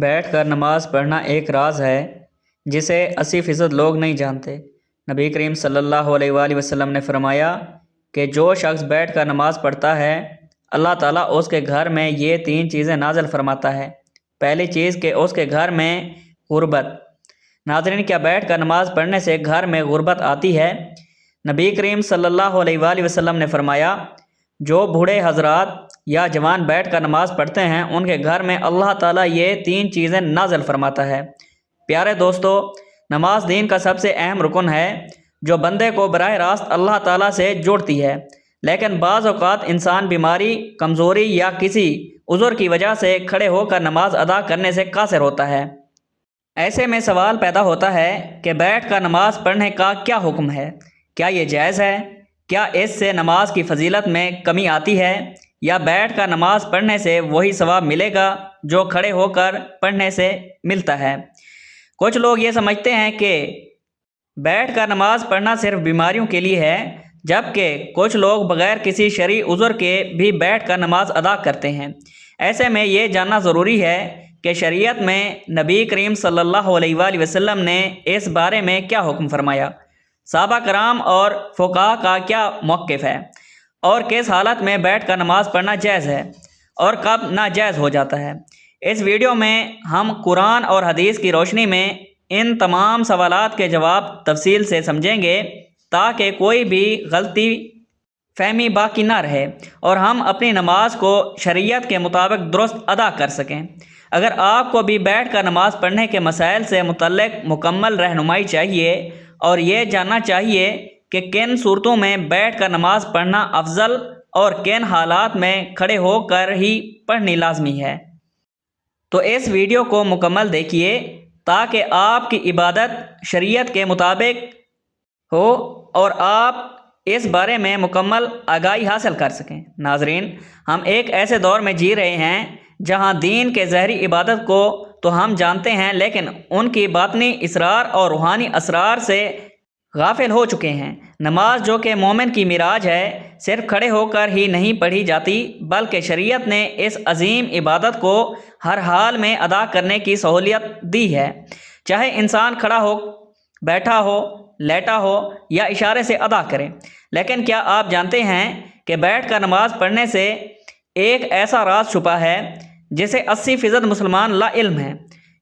بیٹھ کر نماز پڑھنا ایک راز ہے جسے 80% لوگ نہیں جانتے۔ نبی کریم صلی اللہ علیہ وآلہ وسلم نے فرمایا کہ جو شخص بیٹھ کر نماز پڑھتا ہے اللہ تعالیٰ اس کے گھر میں یہ 3 چیزیں نازل فرماتا ہے۔ پہلی چیز کہ اس کے گھر میں غربت۔ ناظرین، کیا بیٹھ کر نماز پڑھنے سے گھر میں غربت آتی ہے؟ نبی کریم صلی اللہ علیہ وآلہ وسلم نے فرمایا جو بوڑھے حضرات یا جوان بیٹھ کر نماز پڑھتے ہیں ان کے گھر میں اللہ تعالیٰ یہ 3 چیزیں نازل فرماتا ہے۔ پیارے دوستو، نماز دین کا سب سے اہم رکن ہے جو بندے کو براہ راست اللہ تعالیٰ سے جوڑتی ہے، لیکن بعض اوقات انسان بیماری، کمزوری یا کسی عذر کی وجہ سے کھڑے ہو کر نماز ادا کرنے سے قاصر ہوتا ہے۔ ایسے میں سوال پیدا ہوتا ہے کہ بیٹھ کر نماز پڑھنے کا کیا حکم ہے؟ کیا یہ جائز ہے؟ کیا اس سے نماز کی فضیلت میں کمی آتی ہے، یا بیٹھ کر نماز پڑھنے سے وہی ثواب ملے گا جو کھڑے ہو کر پڑھنے سے ملتا ہے؟ کچھ لوگ یہ سمجھتے ہیں کہ بیٹھ کر نماز پڑھنا صرف بیماریوں کے لیے ہے، جبکہ کچھ لوگ بغیر کسی شرعی عذر کے بھی بیٹھ کر نماز ادا کرتے ہیں۔ ایسے میں یہ جاننا ضروری ہے کہ شریعت میں نبی کریم صلی اللہ علیہ وآلہ وسلم نے اس بارے میں کیا حکم فرمایا، صحابہ کرام اور فقہاء کا کیا موقف ہے، اور کس حالت میں بیٹھ کر نماز پڑھنا جائز ہے اور کب ناجائز ہو جاتا ہے۔ اس ویڈیو میں ہم قرآن اور حدیث کی روشنی میں ان تمام سوالات کے جواب تفصیل سے سمجھیں گے تاکہ کوئی بھی غلطی فہمی باقی نہ رہے اور ہم اپنی نماز کو شریعت کے مطابق درست ادا کر سکیں۔ اگر آپ کو بھی بیٹھ کر نماز پڑھنے کے مسائل سے متعلق مکمل رہنمائی چاہیے اور یہ جاننا چاہیے کہ کن صورتوں میں بیٹھ کر نماز پڑھنا افضل اور کن حالات میں کھڑے ہو کر ہی پڑھنی لازمی ہے، تو اس ویڈیو کو مکمل دیکھیے تاکہ آپ کی عبادت شریعت کے مطابق ہو اور آپ اس بارے میں مکمل آگاہی حاصل کر سکیں۔ ناظرین، ہم ایک ایسے دور میں جی رہے ہیں جہاں دین کے ظاہری عبادت کو تو ہم جانتے ہیں، لیکن ان کی باطنی اسرار اور روحانی اسرار سے غافل ہو چکے ہیں۔ نماز جو کہ مومن کی معراج ہے، صرف کھڑے ہو کر ہی نہیں پڑھی جاتی بلکہ شریعت نے اس عظیم عبادت کو ہر حال میں ادا کرنے کی سہولت دی ہے، چاہے انسان کھڑا ہو، بیٹھا ہو، لیٹا ہو یا اشارے سے ادا کرے۔ لیکن کیا آپ جانتے ہیں کہ بیٹھ کر نماز پڑھنے سے ایک ایسا راز چھپا ہے جسے 80% مسلمان لا علم ہیں؟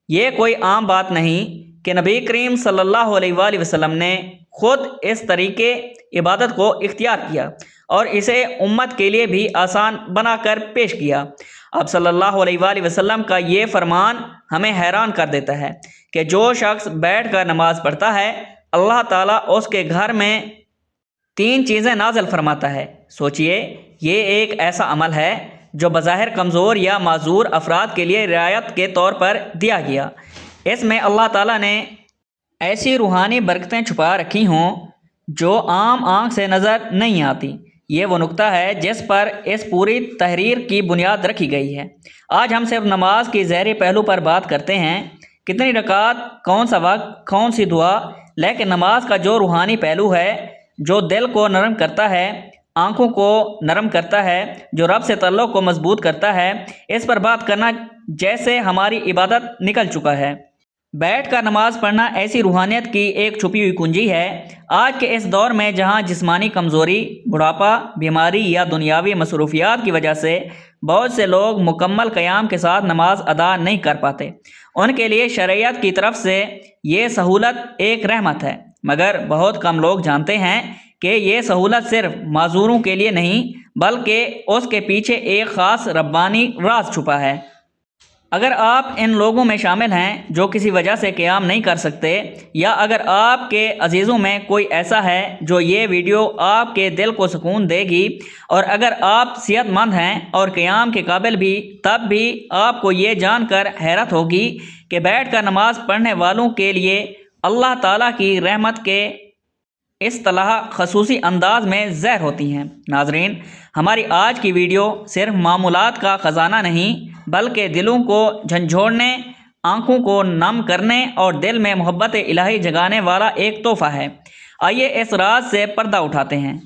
یہ کوئی عام بات نہیں کہ نبی کریم صلی اللہ علیہ وآلہ وسلم نے خود اس طریقے عبادت کو اختیار کیا اور اسے امت کے لیے بھی آسان بنا کر پیش کیا۔ اب صلی اللہ علیہ وآلہ وسلم کا یہ فرمان ہمیں حیران کر دیتا ہے کہ جو شخص بیٹھ کر نماز پڑھتا ہے اللہ تعالیٰ اس کے گھر میں 3 چیزیں نازل فرماتا ہے۔ سوچئے، یہ ایک ایسا عمل ہے جو بظاہر کمزور یا معذور افراد کے لیے رعایت کے طور پر دیا گیا۔ اس میں اللہ تعالیٰ نے ایسی روحانی برکتیں چھپا رکھی ہوں جو عام آنکھ سے نظر نہیں آتی۔ یہ وہ نقطہ ہے جس پر اس پوری تحریر کی بنیاد رکھی گئی ہے۔ آج ہم صرف نماز کی ظاہری پہلو پر بات کرتے ہیں، کتنی رکعت، کون سا وقت، کون سی دعا، لیکن نماز کا جو روحانی پہلو ہے، جو دل کو نرم کرتا ہے، آنکھوں کو نرم کرتا ہے، جو رب سے تعلق کو مضبوط کرتا ہے، اس پر بات کرنا جیسے ہماری عبادت نکل چکا ہے۔ بیٹھ کر نماز پڑھنا ایسی روحانیت کی ایک چھپی ہوئی کنجی ہے۔ آج کے اس دور میں جہاں جسمانی کمزوری، بڑھاپا، بیماری یا دنیاوی مصروفیات کی وجہ سے بہت سے لوگ مکمل قیام کے ساتھ نماز ادا نہیں کر پاتے، ان کے لیے شریعت کی طرف سے یہ سہولت ایک رحمت ہے، مگر بہت کم لوگ جانتے ہیں کہ یہ سہولت صرف معذوروں کے لیے نہیں بلکہ اس کے پیچھے ایک خاص ربانی راز چھپا ہے۔ اگر آپ ان لوگوں میں شامل ہیں جو کسی وجہ سے قیام نہیں کر سکتے، یا اگر آپ کے عزیزوں میں کوئی ایسا ہے جو یہ ویڈیو آپ کے دل کو سکون دے گی، اور اگر آپ صحت مند ہیں اور قیام کے قابل بھی، تب بھی آپ کو یہ جان کر حیرت ہوگی کہ بیٹھ کر نماز پڑھنے والوں کے لیے اللہ تعالیٰ کی رحمت کے اصطلاح خصوصی انداز میں ظاہر ہوتی ہیں۔ ناظرین، ہماری آج کی ویڈیو صرف معمولات کا خزانہ نہیں بلکہ دلوں کو جھنجھوڑنے، آنکھوں کو نم کرنے اور دل میں محبت الہی جگانے والا ایک تحفہ ہے۔ آئیے اس راز سے پردہ اٹھاتے ہیں۔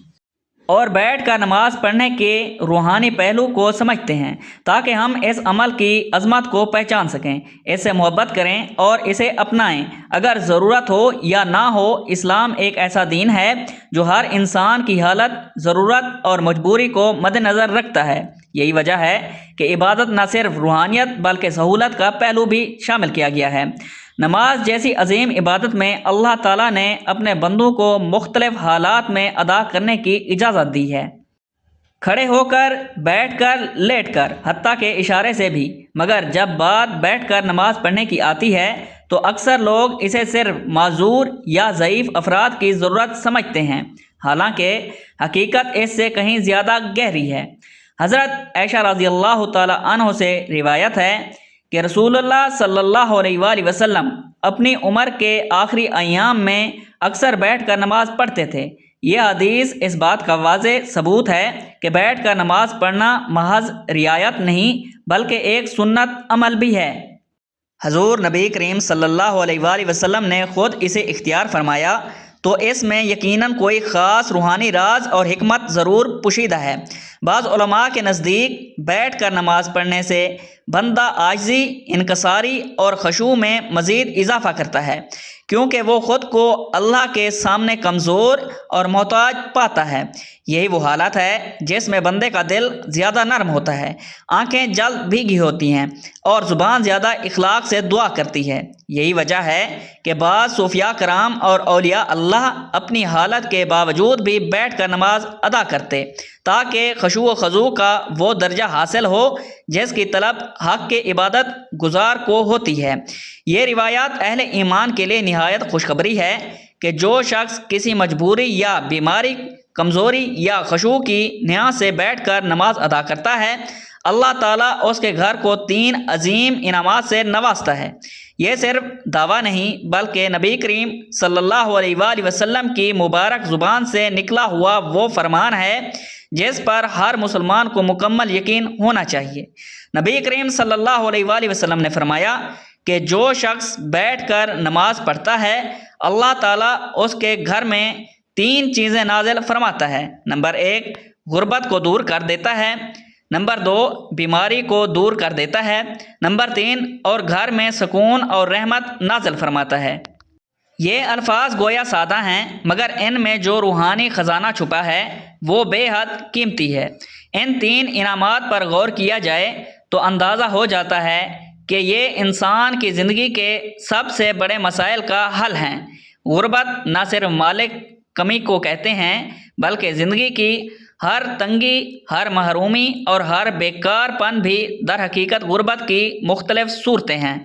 اور بیٹھ کر نماز پڑھنے کے روحانی پہلو کو سمجھتے ہیں تاکہ ہم اس عمل کی عظمت کو پہچان سکیں، اس سے محبت کریں اور اسے اپنائیں۔ اگر ضرورت ہو یا نہ ہو، اسلام ایک ایسا دین ہے جو ہر انسان کی حالت، ضرورت اور مجبوری کو مد نظر رکھتا ہے۔ یہی وجہ ہے کہ عبادت نہ صرف روحانیت بلکہ سہولت کا پہلو بھی شامل کیا گیا ہے۔ نماز جیسی عظیم عبادت میں اللہ تعالیٰ نے اپنے بندوں کو مختلف حالات میں ادا کرنے کی اجازت دی ہے، کھڑے ہو کر، بیٹھ کر، لیٹ کر، حتیٰ کہ اشارے سے بھی۔ مگر جب بات بیٹھ کر نماز پڑھنے کی آتی ہے تو اکثر لوگ اسے صرف معذور یا ضعیف افراد کی ضرورت سمجھتے ہیں، حالانکہ حقیقت اس سے کہیں زیادہ گہری ہے۔ حضرت عائشہ رضی اللہ تعالی عنہ سے روایت ہے کہ رسول اللہ صلی اللہ علیہ وآلہ وسلم اپنی عمر کے آخری ایام میں اکثر بیٹھ کر نماز پڑھتے تھے۔ یہ حدیث اس بات کا واضح ثبوت ہے کہ بیٹھ کر نماز پڑھنا محض رعایت نہیں بلکہ ایک سنت عمل بھی ہے۔ حضور نبی کریم صلی اللہ علیہ وآلہ وسلم نے خود اسے اختیار فرمایا، تو اس میں یقیناً کوئی خاص روحانی راز اور حکمت ضرور پوشیدہ ہے۔ بعض علماء کے نزدیک بیٹھ کر نماز پڑھنے سے بندہ عاجزی، انکساری اور خشوع میں مزید اضافہ کرتا ہے، کیونکہ وہ خود کو اللہ کے سامنے کمزور اور محتاج پاتا ہے۔ یہی وہ حالت ہے جس میں بندے کا دل زیادہ نرم ہوتا ہے، آنکھیں جلد بھیگی ہوتی ہیں اور زبان زیادہ اخلاق سے دعا کرتی ہے۔ یہی وجہ ہے کہ بعض صوفیاء کرام اور اولیاء اللہ اپنی حالت کے باوجود بھی بیٹھ کر نماز ادا کرتے تاکہ خشوع و خضوع کا وہ درجہ حاصل ہو جس کی طلب حق کے عبادت گزار کو ہوتی ہے۔ یہ روایات اہل ایمان کے لیے نہایت خوشخبری ہے کہ جو شخص کسی مجبوری یا بیماری، کمزوری یا خشوع کی نیا سے بیٹھ کر نماز ادا کرتا ہے، اللہ تعالیٰ اس کے گھر کو 3 عظیم انعامات سے نوازتا ہے۔ یہ صرف دعویٰ نہیں بلکہ نبی کریم صلی اللہ علیہ وآلہ وسلم کی مبارک زبان سے نکلا ہوا وہ فرمان ہے جس پر ہر مسلمان کو مکمل یقین ہونا چاہیے۔ نبی کریم صلی اللہ علیہ وآلہ وسلم نے فرمایا کہ جو شخص بیٹھ کر نماز پڑھتا ہے، اللہ تعالیٰ اس کے گھر میں 3 چیزیں نازل فرماتا ہے۔ نمبر 1، غربت کو دور کر دیتا ہے۔ نمبر 2، بیماری کو دور کر دیتا ہے۔ نمبر 3، اور گھر میں سکون اور رحمت نازل فرماتا ہے۔ یہ الفاظ گویا سادہ ہیں مگر ان میں جو روحانی خزانہ چھپا ہے وہ بے حد قیمتی ہے۔ ان 3 انعامات پر غور کیا جائے تو اندازہ ہو جاتا ہے کہ یہ انسان کی زندگی کے سب سے بڑے مسائل کا حل ہیں۔ غربت نہ صرف مالک کمی کو کہتے ہیں بلکہ زندگی کی ہر تنگی، ہر محرومی اور ہر بیکار پن بھی در حقیقت غربت کی مختلف صورتیں ہیں۔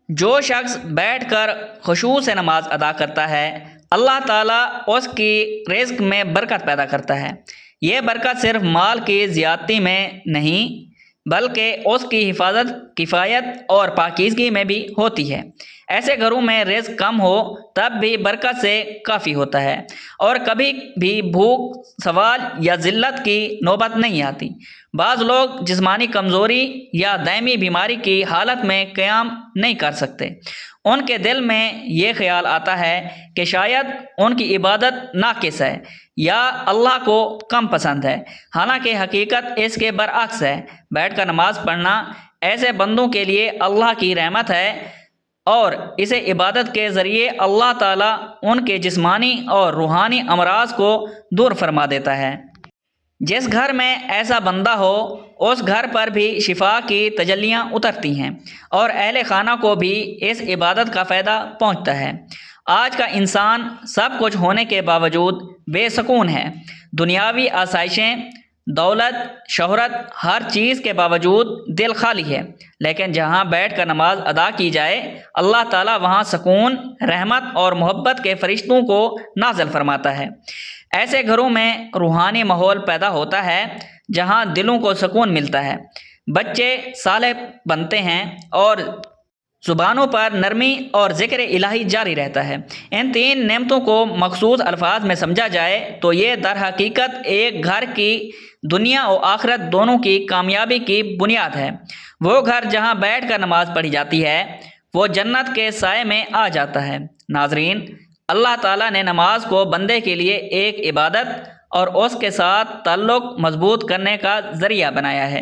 جو شخص بیٹھ کر خشوع سے نماز ادا کرتا ہے، اللہ تعالیٰ اس کی رزق میں برکت پیدا کرتا ہے۔ یہ برکت صرف مال کی زیادتی میں نہیں بلکہ اس کی حفاظت، کفایت اور پاکیزگی میں بھی ہوتی ہے۔ ایسے گھروں میں رزق کم ہو تب بھی برکت سے کافی ہوتا ہے اور کبھی بھی بھوک، سوال یا ذلت کی نوبت نہیں آتی۔ بعض لوگ جسمانی کمزوری یا دائمی بیماری کی حالت میں قیام نہیں کر سکتے۔ ان کے دل میں یہ خیال آتا ہے کہ شاید ان کی عبادت ناقص ہے یا اللہ کو کم پسند ہے، حالانکہ حقیقت اس کے برعکس ہے۔ بیٹھ کر نماز پڑھنا ایسے بندوں کے لیے اللہ کی رحمت ہے اور اسے عبادت کے ذریعے اللہ تعالیٰ ان کے جسمانی اور روحانی امراض کو دور فرما دیتا ہے۔ جس گھر میں ایسا بندہ ہو اس گھر پر بھی شفا کی تجلیاں اترتی ہیں اور اہل خانہ کو بھی اس عبادت کا فائدہ پہنچتا ہے۔ آج کا انسان سب کچھ ہونے کے باوجود بے سکون ہے۔ دنیاوی آسائشیں، دولت، شہرت، ہر چیز کے باوجود دل خالی ہے، لیکن جہاں بیٹھ کر نماز ادا کی جائے اللہ تعالیٰ وہاں سکون، رحمت اور محبت کے فرشتوں کو نازل فرماتا ہے۔ ایسے گھروں میں روحانی ماحول پیدا ہوتا ہے جہاں دلوں کو سکون ملتا ہے، بچے صالح بنتے ہیں اور زبانوں پر نرمی اور ذکر الہی جاری رہتا ہے۔ ان 3 نعمتوں کو مخصوص الفاظ میں سمجھا جائے تو یہ در حقیقت ایک گھر کی دنیا و آخرت دونوں کی کامیابی کی بنیاد ہے۔ وہ گھر جہاں بیٹھ کر نماز پڑھی جاتی ہے وہ جنت کے سائے میں آ جاتا ہے۔ ناظرین، اللہ تعالیٰ نے نماز کو بندے کے لیے ایک عبادت اور اس کے ساتھ تعلق مضبوط کرنے کا ذریعہ بنایا ہے۔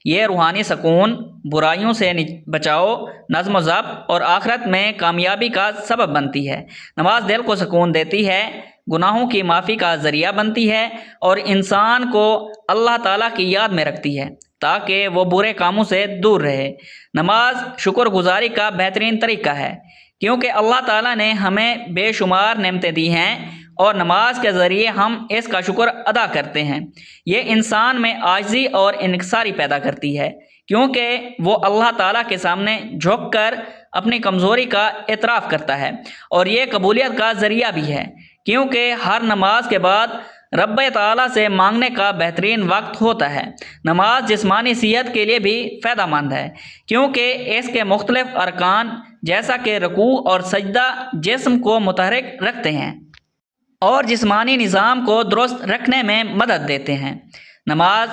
یہ روحانی سکون، برائیوں سے بچاؤ، نظم و ضبط اور آخرت میں کامیابی کا سبب بنتی ہے۔ نماز دل کو سکون دیتی ہے، گناہوں کی معافی کا ذریعہ بنتی ہے اور انسان کو اللہ تعالیٰ کی یاد میں رکھتی ہے تاکہ وہ برے کاموں سے دور رہے۔ نماز شکر گزاری کا بہترین طریقہ ہے، کیونکہ اللہ تعالیٰ نے ہمیں بے شمار نعمتیں دی ہیں اور نماز کے ذریعے ہم اس کا شکر ادا کرتے ہیں۔ یہ انسان میں عاجزی اور انکساری پیدا کرتی ہے، کیونکہ وہ اللہ تعالیٰ کے سامنے جھک کر اپنی کمزوری کا اعتراف کرتا ہے، اور یہ قبولیت کا ذریعہ بھی ہے، کیونکہ ہر نماز کے بعد رب تعالیٰ سے مانگنے کا بہترین وقت ہوتا ہے۔ نماز جسمانی صحت کے لیے بھی فائدہ مند ہے، کیونکہ اس کے مختلف ارکان جیسا کہ رکوع اور سجدہ جسم کو متحرک رکھتے ہیں اور جسمانی نظام کو درست رکھنے میں مدد دیتے ہیں۔ نماز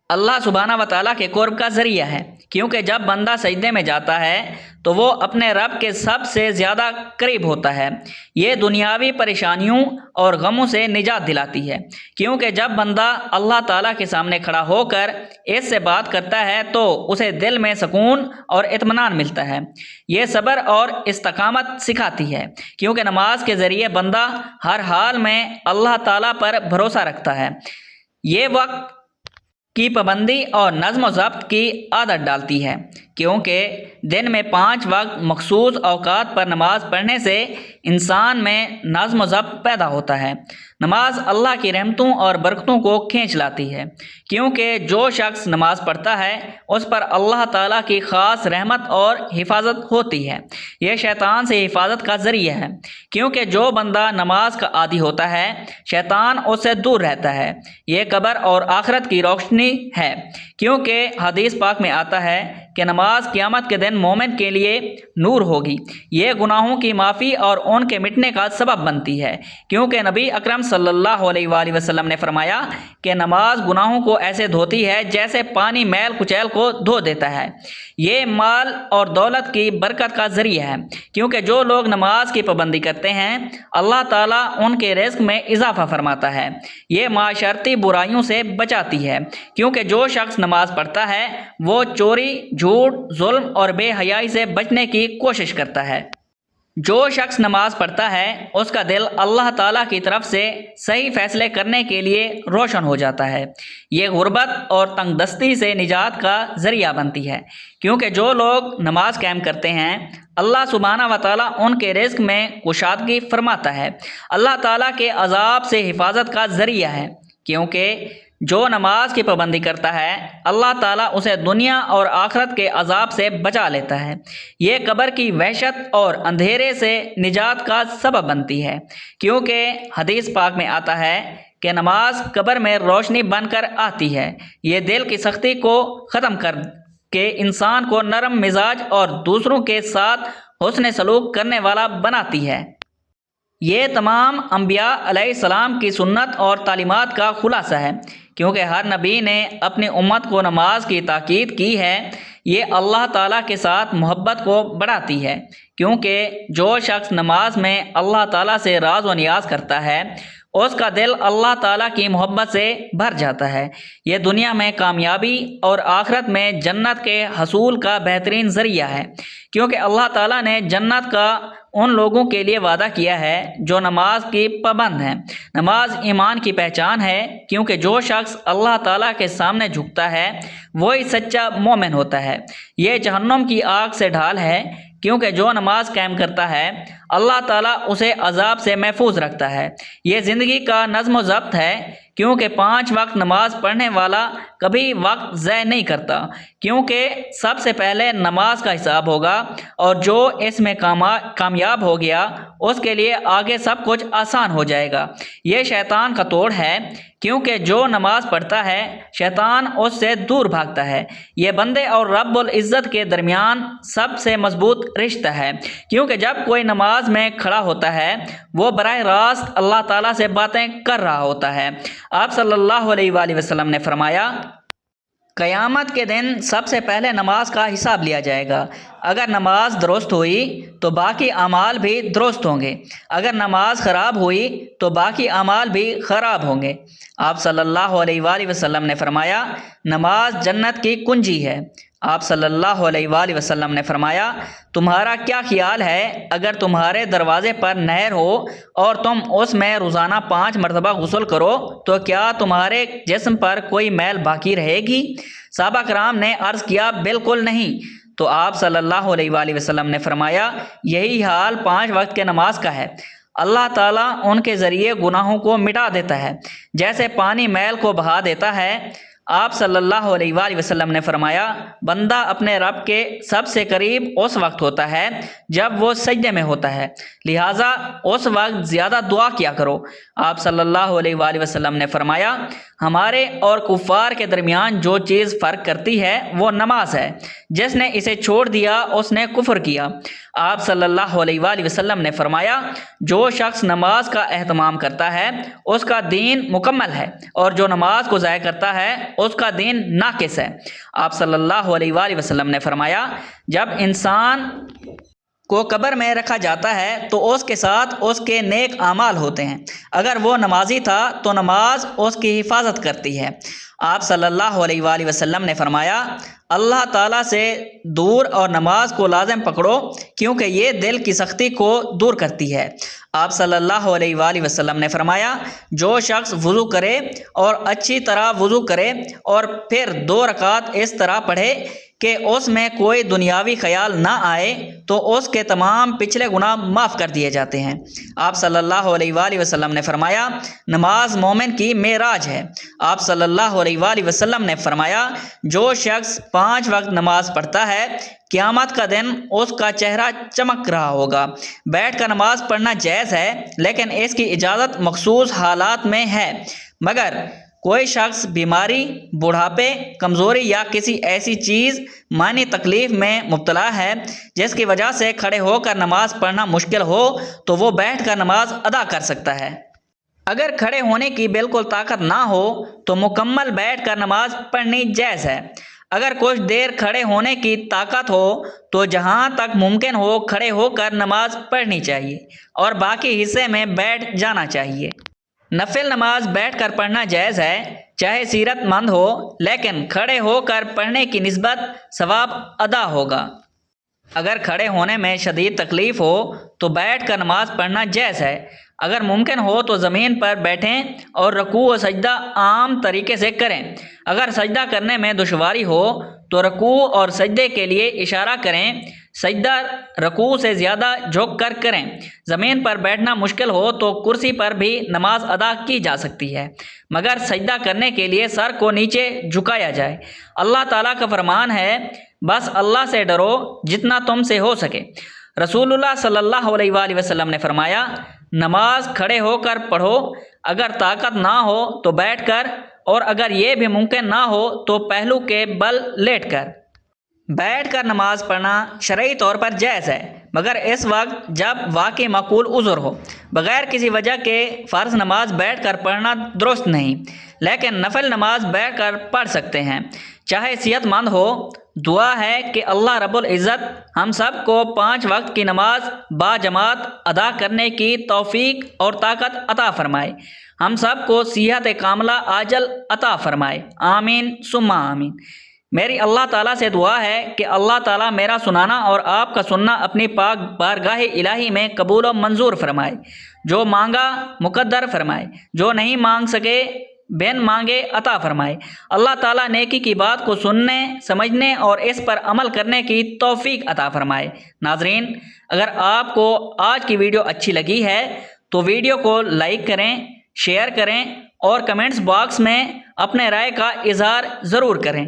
اللہ سبحانہ و تعالیٰ کے قرب کا ذریعہ ہے، کیونکہ جب بندہ سجدے میں جاتا ہے تو وہ اپنے رب کے سب سے زیادہ قریب ہوتا ہے۔ یہ دنیاوی پریشانیوں اور غموں سے نجات دلاتی ہے، کیونکہ جب بندہ اللہ تعالیٰ کے سامنے کھڑا ہو کر اس سے بات کرتا ہے تو اسے دل میں سکون اور اطمینان ملتا ہے۔ یہ صبر اور استقامت سکھاتی ہے، کیونکہ نماز کے ذریعے بندہ ہر حال میں اللہ تعالیٰ پر بھروسہ رکھتا ہے۔ یہ وقت کی پابندی اور نظم و ضبط کی عادت ڈالتی ہے، کیونکہ دن میں 5 وقت مخصوص اوقات پر نماز پڑھنے سے انسان میں نظم و ضبط پیدا ہوتا ہے۔ نماز اللہ کی رحمتوں اور برکتوں کو کھینچ لاتی ہے، کیونکہ جو شخص نماز پڑھتا ہے اس پر اللہ تعالیٰ کی خاص رحمت اور حفاظت ہوتی ہے۔ یہ شیطان سے حفاظت کا ذریعہ ہے، کیونکہ جو بندہ نماز کا عادی ہوتا ہے شیطان اس سے دور رہتا ہے۔ یہ قبر اور آخرت کی روشنی ہے، کیونکہ حدیث پاک میں آتا ہے کہ نماز قیامت کے دن مومن کے لیے نور ہوگی۔ یہ گناہوں کی معافی اور ان کے مٹنے کا سبب بنتی ہے، کیونکہ نبی اکرم صلی اللہ علیہ وآلہ وسلم نے فرمایا کہ نماز گناہوں کو ایسے دھوتی ہے جیسے پانی میل کچیل کو دھو دیتا ہے۔ یہ مال اور دولت کی برکت کا ذریعہ ہے، کیونکہ جو لوگ نماز کی پابندی کرتے ہیں اللہ تعالیٰ ان کے رزق میں اضافہ فرماتا ہے۔ یہ معاشرتی برائیوں سے بچاتی ہے، کیونکہ جو شخص نماز پڑھتا ہے وہ چوری، جھوٹ، ظلم اور بے حیائی سے بچنے کی کوشش کرتا ہے۔ جو شخص نماز پڑھتا ہے اس کا دل اللہ تعالیٰ کی طرف سے صحیح فیصلے کرنے کے لیے روشن ہو جاتا ہے۔ یہ غربت اور تنگ دستی سے نجات کا ذریعہ بنتی ہے، کیونکہ جو لوگ نماز قائم کرتے ہیں اللہ سبحانہ و تعالیٰ ان کے رزق میں کشادگی فرماتا ہے۔ اللہ تعالیٰ کے عذاب سے حفاظت کا ذریعہ ہے، کیونکہ جو نماز کی پابندی کرتا ہے اللہ تعالیٰ اسے دنیا اور آخرت کے عذاب سے بچا لیتا ہے۔ یہ قبر کی وحشت اور اندھیرے سے نجات کا سبب بنتی ہے، کیونکہ حدیث پاک میں آتا ہے کہ نماز قبر میں روشنی بن کر آتی ہے۔ یہ دل کی سختی کو ختم کر کے انسان کو نرم مزاج اور دوسروں کے ساتھ حسن سلوک کرنے والا بناتی ہے۔ یہ تمام انبیاء علیہ السلام کی سنت اور تعلیمات کا خلاصہ ہے، کیونکہ ہر نبی نے اپنی امت کو نماز کی تاکید کی ہے۔ یہ اللہ تعالیٰ کے ساتھ محبت کو بڑھاتی ہے، کیونکہ جو شخص نماز میں اللہ تعالیٰ سے راز و نیاز کرتا ہے اس کا دل اللہ تعالیٰ کی محبت سے بھر جاتا ہے۔ یہ دنیا میں کامیابی اور آخرت میں جنت کے حصول کا بہترین ذریعہ ہے، کیونکہ اللہ تعالیٰ نے جنت کا ان لوگوں کے لیے وعدہ کیا ہے جو نماز کی پابند ہیں۔ نماز ایمان کی پہچان ہے، کیونکہ جو شخص اللہ تعالیٰ کے سامنے جھکتا ہے وہی سچا مومن ہوتا ہے۔ یہ جہنم کی آگ سے ڈھال ہے، کیونکہ جو نماز قائم کرتا ہے اللہ تعالیٰ اسے عذاب سے محفوظ رکھتا ہے۔ یہ زندگی کا نظم و ضبط ہے، کیونکہ 5 وقت نماز پڑھنے والا کبھی وقت ضائع نہیں کرتا، کیونکہ سب سے پہلے نماز کا حساب ہوگا، اور جو اس میں کامیاب ہو گیا اس کے لیے آگے سب کچھ آسان ہو جائے گا۔ یہ شیطان کا توڑ ہے، کیونکہ جو نماز پڑھتا ہے شیطان اس سے دور بھاگتا ہے۔ یہ بندے اور رب العزت کے درمیان سب سے مضبوط رشتہ ہے، کیونکہ جب کوئی نماز میں کھڑا ہوتا ہے وہ براہ راست اللہ تعالیٰ سے باتیں کر رہا ہوتا ہے۔ آپ صلی اللہ علیہ وآلہ وسلم نے فرمایا، قیامت کے دن سب سے پہلے نماز کا حساب لیا جائے گا۔ اگر نماز درست ہوئی تو باقی اعمال بھی درست ہوں گے، اگر نماز خراب ہوئی تو باقی اعمال بھی خراب ہوں گے۔ آپ صلی اللہ علیہ وآلہ وسلم نے فرمایا، نماز جنت کی کنجی ہے۔ آپ صلی اللہ علیہ وآلہ وسلم نے فرمایا، تمہارا کیا خیال ہے اگر تمہارے دروازے پر نہر ہو اور تم اس میں روزانہ 5 مرتبہ غسل کرو تو کیا تمہارے جسم پر کوئی میل باقی رہے گی؟ صحابہ کرام نے عرض کیا، بالکل نہیں۔ تو آپ صلی اللہ علیہ وآلہ وسلم نے فرمایا، یہی حال 5 وقت کے نماز کا ہے۔ اللہ تعالیٰ ان کے ذریعے گناہوں کو مٹا دیتا ہے جیسے پانی میل کو بہا دیتا ہے۔ آپ صلی اللہ علیہ وآلہ وسلم نے فرمایا، بندہ اپنے رب کے سب سے قریب اس وقت ہوتا ہے جب وہ سجدے میں ہوتا ہے، لہٰذا اس وقت زیادہ دعا کیا کرو۔ آپ صلی اللہ علیہ وآلہ وسلم نے فرمایا، ہمارے اور کفار کے درمیان جو چیز فرق کرتی ہے وہ نماز ہے، جس نے اسے چھوڑ دیا اس نے کفر کیا۔ آپ صلی اللہ علیہ وآلہ وسلم نے فرمایا، جو شخص نماز کا اہتمام کرتا ہے اس کا دین مکمل ہے، اور جو نماز کو ضائع کرتا ہے اس کا دین ناقص ہے۔ آپ صلی اللہ علیہ وآلہ وسلم نے فرمایا، جب انسان کو قبر میں رکھا جاتا ہے تو اس کے ساتھ اس کے نیک اعمال ہوتے ہیں۔ اگر وہ نمازی تھا تو نماز اس کی حفاظت کرتی ہے۔ آپ صلی اللہ علیہ وآلہ وسلم نے فرمایا، اللہ تعالیٰ سے دور اور نماز کو لازم پکڑو کیونکہ یہ دل کی سختی کو دور کرتی ہے۔ آپ صلی اللہ علیہ وآلہ وسلم نے فرمایا، جو شخص وضو کرے اور اچھی طرح وضو کرے اور پھر 2 رکعت اس طرح پڑھے کہ اس میں کوئی دنیاوی خیال نہ آئے تو اس کے تمام پچھلے گناہ معاف کر دیے جاتے ہیں۔ آپ صلی اللہ علیہ وآلہ وسلم نے فرمایا، نماز مومن کی معراج ہے۔ آپ صلی اللہ علیہ وآلہ وسلم نے فرمایا، جو شخص 5 وقت نماز پڑھتا ہے قیامت کا دن اس کا چہرہ چمک رہا ہوگا۔ بیٹھ کر نماز پڑھنا جائز ہے لیکن اس کی اجازت مخصوص حالات میں ہے، مگر کوئی شخص بیماری، بڑھاپے، کمزوری یا کسی ایسی چیز معنی تکلیف میں مبتلا ہے جس کی وجہ سے کھڑے ہو کر نماز پڑھنا مشکل ہو تو وہ بیٹھ کر نماز ادا کر سکتا ہے۔ اگر کھڑے ہونے کی بالکل طاقت نہ ہو تو مکمل بیٹھ کر نماز پڑھنی جائز ہے۔ اگر کچھ دیر کھڑے ہونے کی طاقت ہو تو جہاں تک ممکن ہو کھڑے ہو کر نماز پڑھنی چاہیے اور باقی حصے میں بیٹھ جانا چاہیے۔ نفل نماز بیٹھ کر پڑھنا جائز ہے، چاہے سیرت مند ہو، لیکن کھڑے ہو کر پڑھنے کی نسبت ثواب ادا ہوگا۔ اگر کھڑے ہونے میں شدید تکلیف ہو تو بیٹھ کر نماز پڑھنا جائز ہے۔ اگر ممکن ہو تو زمین پر بیٹھیں اور رکوع و سجدہ عام طریقے سے کریں۔ اگر سجدہ کرنے میں دشواری ہو تو رکوع اور سجدے کے لیے اشارہ کریں۔ سجدہ رکوع سے زیادہ جھک کر کریں۔ زمین پر بیٹھنا مشکل ہو تو کرسی پر بھی نماز ادا کی جا سکتی ہے، مگر سجدہ کرنے کے لیے سر کو نیچے جھکایا جائے۔ اللہ تعالیٰ کا فرمان ہے، بس اللہ سے ڈرو جتنا تم سے ہو سکے۔ رسول اللہ صلی اللہ علیہ وآلہ وسلم نے فرمایا، نماز کھڑے ہو کر پڑھو، اگر طاقت نہ ہو تو بیٹھ کر، اور اگر یہ بھی ممکن نہ ہو تو پہلو کے بل لیٹ کر۔ بیٹھ کر نماز پڑھنا شرعی طور پر جائز ہے، مگر اس وقت جب واقعی معقول عذر ہو۔ بغیر کسی وجہ کے فرض نماز بیٹھ کر پڑھنا درست نہیں، لیکن نفل نماز بیٹھ کر پڑھ سکتے ہیں، چاہے صحت مند ہو۔ دعا ہے کہ اللہ رب العزت ہم سب کو 5 وقت کی نماز باجماعت ادا کرنے کی توفیق اور طاقت عطا فرمائے، ہم سب کو صحت کاملہ عاجل عطا فرمائے، آمین ثم آمین۔ میری اللہ تعالیٰ سے دعا ہے کہ اللہ تعالیٰ میرا سنانا اور آپ کا سننا اپنی پاک بارگاہ الہی میں قبول و منظور فرمائے، جو مانگا مقدر فرمائے، جو نہیں مانگ سکے بن مانگے عطا فرمائے۔ اللہ تعالیٰ نیکی کی بات کو سننے، سمجھنے اور اس پر عمل کرنے کی توفیق عطا فرمائے۔ ناظرین، اگر آپ کو آج کی ویڈیو اچھی لگی ہے تو ویڈیو کو لائک کریں، شیئر کریں اور کمنٹس باکس میں اپنے رائے کا اظہار ضرور کریں۔